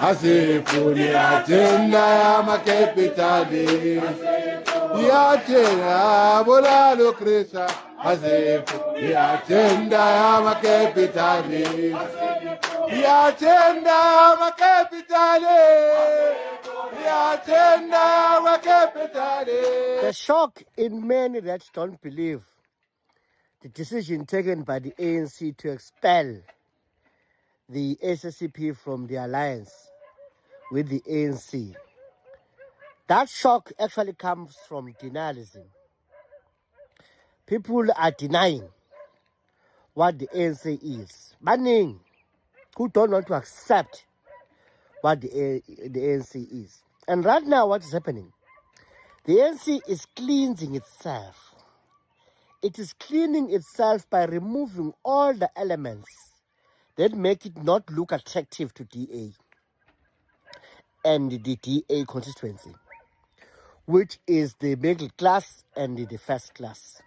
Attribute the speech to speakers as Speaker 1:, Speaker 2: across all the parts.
Speaker 1: asifuni agenda yamakapitali yathenga bulalo Krista asifuni agenda yamakapitali yathenga yamakapitali yathenga yamakapitali.
Speaker 2: The shock in many that don't believe the decision taken by the ANC to expel the SSCP from the alliance with the ANC. That shock actually comes from denialism. People are denying what the ANC is. Banning who don't want to accept what the ANC is. And right now what is happening? The ANC is cleansing itself. It is cleaning itself by removing all the elements that make it not look attractive to DA and the DA constituency, which is the middle class and the first class.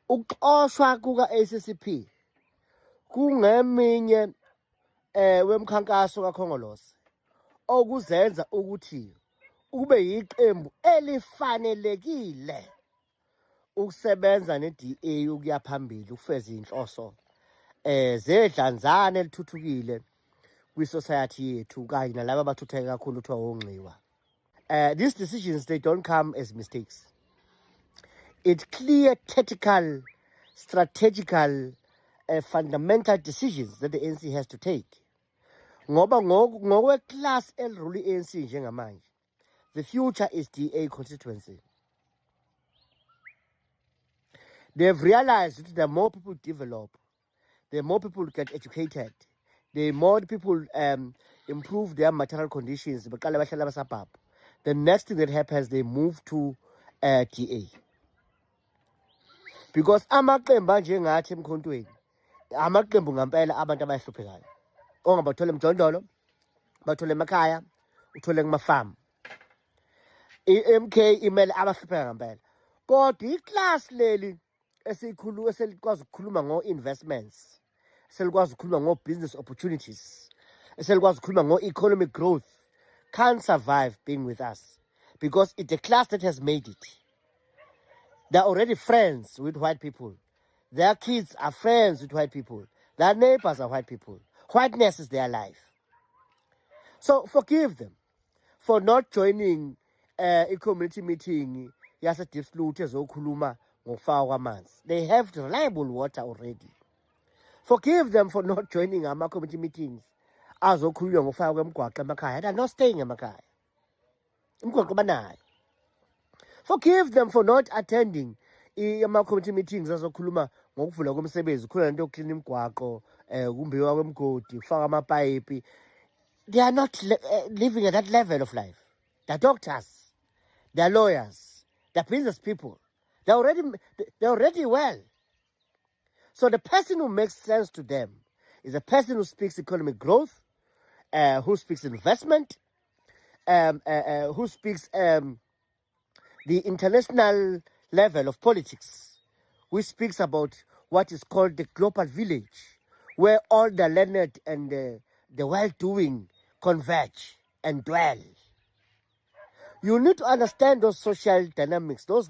Speaker 2: Ukuxoshwa kuka-ACCP kungeminye wemkhankaso kaKhongolose okuzenza ukuthi kube yiqembu elifanelekile ukusebenza ne-DA ukuya phambili ukufeza inhloso zedlanzana elithuthukile kwi-society yethu kanye nalabo abathutheke kakhulu kuthiwa onxiwa. These decisions, they don't come as mistakes. It's clear tactical, strategical, fundamental decisions that the ANC has to take. Ngoba ngokwe-class elirule i-ANC njengamanje, the future is DA constituency. They've realized that the more people develop, the more people get educated, the more people improve their material conditions, the next thing that happens, they move to DA. Because amaqembu njengathi emkhontweni, amaqembu ngampela abantu abayihluphekayo. Ongabathole emjondolo, bathole emakhaya, uthole kuma-farm. I-MK imele abahlupheka ngampela. Kodwa i-class leli eselikwazi ukukhuluma ngo-investments, eselikwazi ukukhuluma ngo-business opportunities, eselikwazi ukukhuluma ngo-economic growth, can't survive being with us because it's a class that has made it. They're already friends with white people. Their kids are friends with white people. Their neighbors are white people. Whiteness is their life. So forgive them for not joining a community meeting. They have reliable water already. Forgive them for not joining our community meetings. They're not staying in Makai. Forgive them for not attending community meetings. They are not living at that level of life. They're doctors, they're lawyers, they're business people. They're already well. So the person who makes sense to them is a person who speaks economic growth, who speaks investment, who speaks the international level of politics, who speaks about what is called the global village, where all the learned and the well-doing converge and dwell. You need to understand those social dynamics, those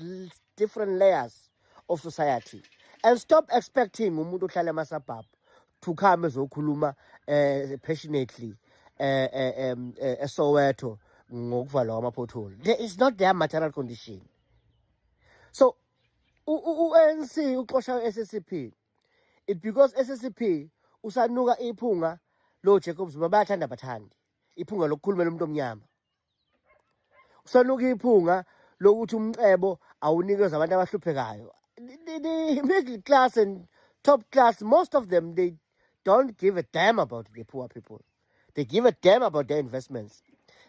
Speaker 2: different layers of society, and stop expecting umuntu ohlala emasabhabhu to come ezokhuluma passionately eSoweto ngokuvalwa kwama-pothole. There is not their material condition. So u-ANC uxosha u-SSCP, it because SSCP usanuka iphunga lo Jacob Zuma bayathanda bathandi iphunga lokukhulumela umuntu omnyama. Usanuka iphunga lokuthi umcebo awunikeza abantu abahluphekayo. The middle class and top class, most of them, they don't give a damn about the poor people. They give a damn about their investments,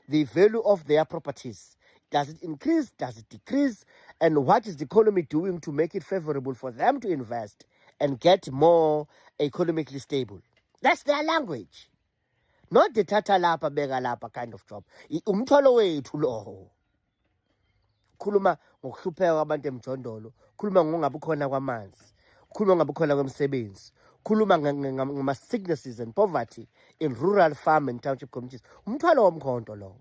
Speaker 2: the value of their properties. Does it increase? Does it decrease? And what is the economy doing to make it favorable for them to invest and get more economically stable? That's their language. Not the tata lapa, bega lapa kind of job. Umtholo wethu lo. Khuluma ngokuhlupheka kwabantu emjondolo, khuluma ngokungabukhona kwamanzi, khuluma ngokubukhona kwemisebenzi, khuluma ngama-sicknesses and poverty in rural farm and township communities. Umthwalo womkhonto lo.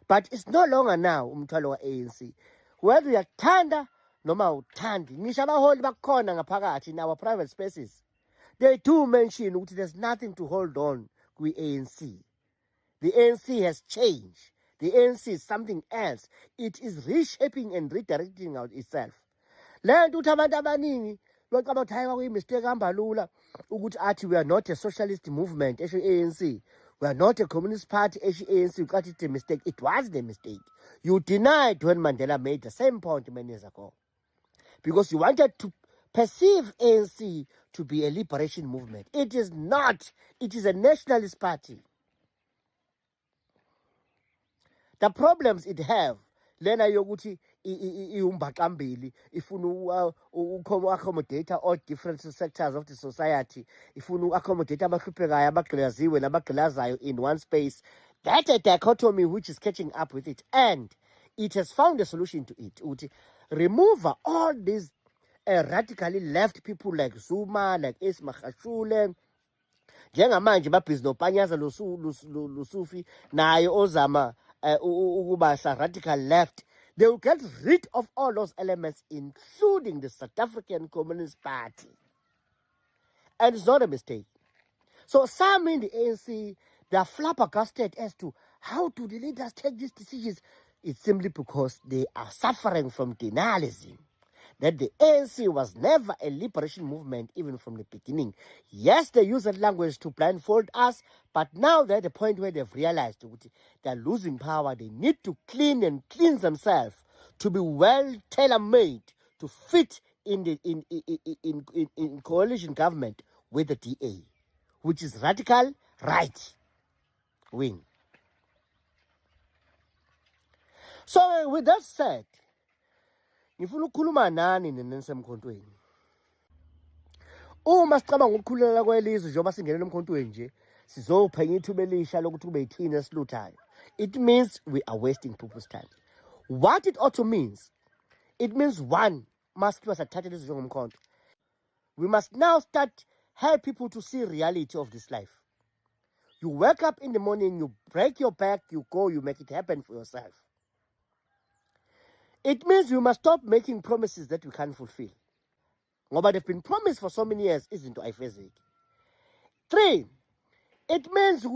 Speaker 2: But it's no longer now umthwalo wa-ANC. Whether uyathanda noma uthandi, ngisho abaholi bakhona ngaphakathi in our private spaces, they do mention ukuthi there's nothing to hold on kwi-ANC. The ANC has changed. The ANC is something else. It is reshaping and redirecting out itself. Le nto uthi abantu abaningi bacaba ukuthi hayi kwakuyimistake ambalula ukuthi athi we are not a socialist movement esho ANC. We are not a communist party esho ANC. Ukathi it's a mistake. It wasn't a mistake. You denied when Mandela made the same point many years ago. Because you wanted to perceive ANC to be a liberation movement. It is not. It is a nationalist party. The problems it have, lena yokuthi iumbaqambili ifuna accommodate all different sectors of the society, ifuna accommodate abahluphekayo abagqilaziwe nabagqilazayo in one space. That's a dichotomy which is catching up with it, and it has found a solution to it. Uthi remove all these radically left people like Zuma, like Esma Khashule, njengamanje babhizi nopanyaza lusufi naye ozama ukuba radical left. They will get rid of all those elements, including the South African Communist Party. And it's not a mistake. So some in the ANC, they are flabbergasted as to how do the leaders take these decisions. It's simply because they are suffering from denialism. That the ANC was never a liberation movement even from the beginning. Yes, they use that language to blindfold us, but now they're at the point where they've realized they're losing power. They need to cleanse themselves to be well tailor-made to fit in the in coalition government with the DA, which is radical right wing. So with that said, ngifuna ukukhuluma nani nenisemkhontweni. Uma sicabanga ukukhulela kwelizwe njengoba singenele emkhontweni nje, sizophenya ithuba elisha lokuthi kube yithini esiluthayo. It means we are wasting people's time. What it also means, it means one, must sathathe lezi njengomkhonto. We must now start help people to see reality of this life. You wake up in the morning, you break your back, you go, you make it happen for yourself. It means we must stop making promises that we can't fulfill. Ngoba they've been promised for so many years, isn't it? 3, it means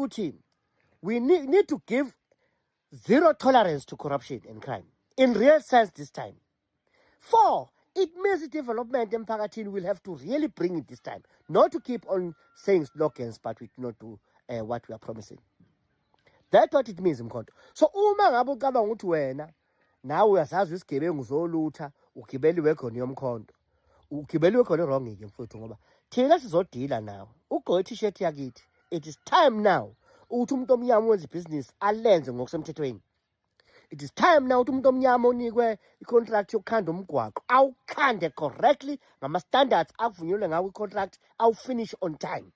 Speaker 2: we need to give zero tolerance to corruption and crime. In real sense this time. 4, it means the development emphakathini will have to really bring it this time. Not to keep on saying slogans, but we do not do what we are promising. That's what it means, mkhonto. So uma ngabe ucabanga ukuthi wena nawe uyazazi isigebengu zolutha ugibeliwe khona yomkhonto. Ugibeliwe khona wrong ke mfowethu ngoba thina sizodila nawe. Ugqoke t-shirt yakithi. It is time now ukuthi umuntu omnyama wenza business alenze ngokusemthethweni. It is time now ukuthi umuntu omnyama onikwe i-contract yokukhanda umgwaqo awukhande correctly ngama-standards avunyelwe ngawo i-contract awufinish on time.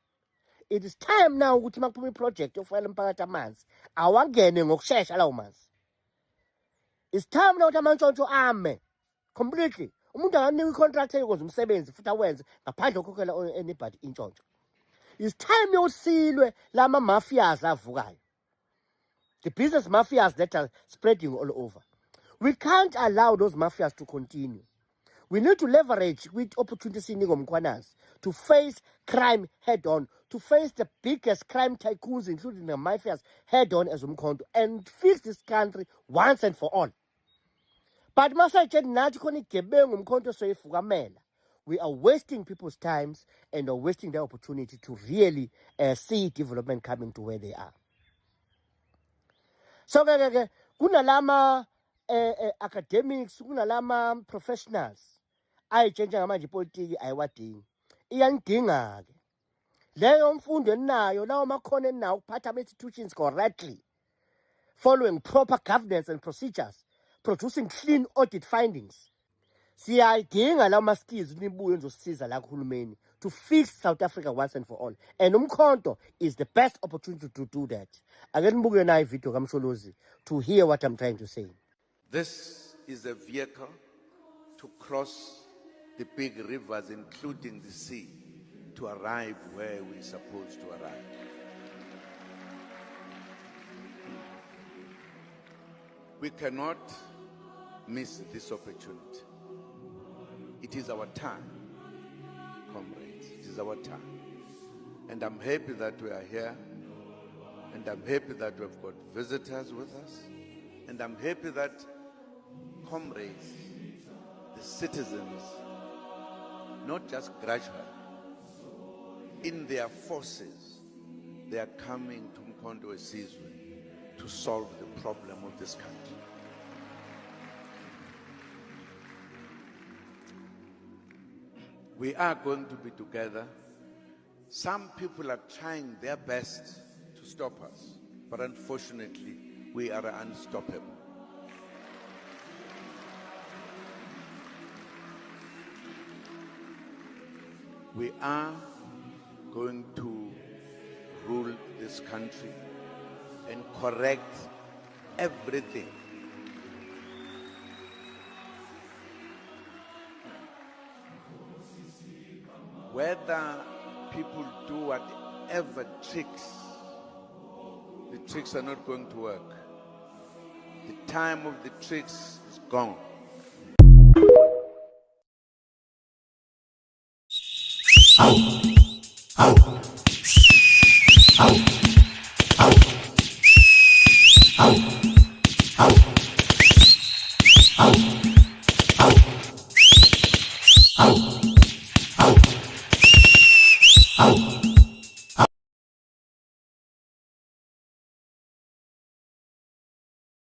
Speaker 2: It is time now ukuthi makuphuma i-project yokufakela umphakathi amanzi awangene ngokushesha lawo manzi. It's time now ukuthi amantshontsho ame completely. Umuntu anganikwa i-contract eyokwenza umsebenzi futhi awenze ngaphandle kokukhokhela anybody intshontsho. It's time yosilwe lama mafias avukayo. The business mafias that are spreading all over. We can't allow those mafias to continue. We need to leverage with opportunities in Mkwanas to face crime head on, to face the biggest crime tycoons, including the mafias, head on as Umkhonto, and fix this country once and for all. But we are wasting people's times and are wasting their opportunity to really see development coming to where they are. So, kunalama academics, kunalama professionals. Ayitshentsha ngamanje ipolitiki ayiwadingi. Iyangidinga ke. Leyo mfundo enayo, lawo makhono enawo ukuphatha ama-institutions correctly, following proper governance and procedures, producing clean audit findings. Siyayidinga lawo ma-skills nibuye nizosisiza la kuhulumeni to fix South Africa once and for all. And Umkhonto is the best opportunity to do that. Ake nibuke nayo ivideo kaMsholozi to hear what I'm trying to say.
Speaker 3: This is a vehicle to cross the big rivers, including the sea. to arrive where we're supposed to arrive. We cannot miss this opportunity. It is our time, comrades. It is our time. And I'm happy that we are here. And I'm happy that we've got visitors with us. And I'm happy that comrades, the citizens, not just gradually, in their forces, they are coming to Mkondo Sizwe to solve the problem of this country. We are going to be together. Some people are trying their best to stop us, but unfortunately, we are unstoppable. We are going to rule this country and correct everything. Whether people do whatever tricks, the tricks are not going to work. The time of the tricks is gone.
Speaker 4: Au.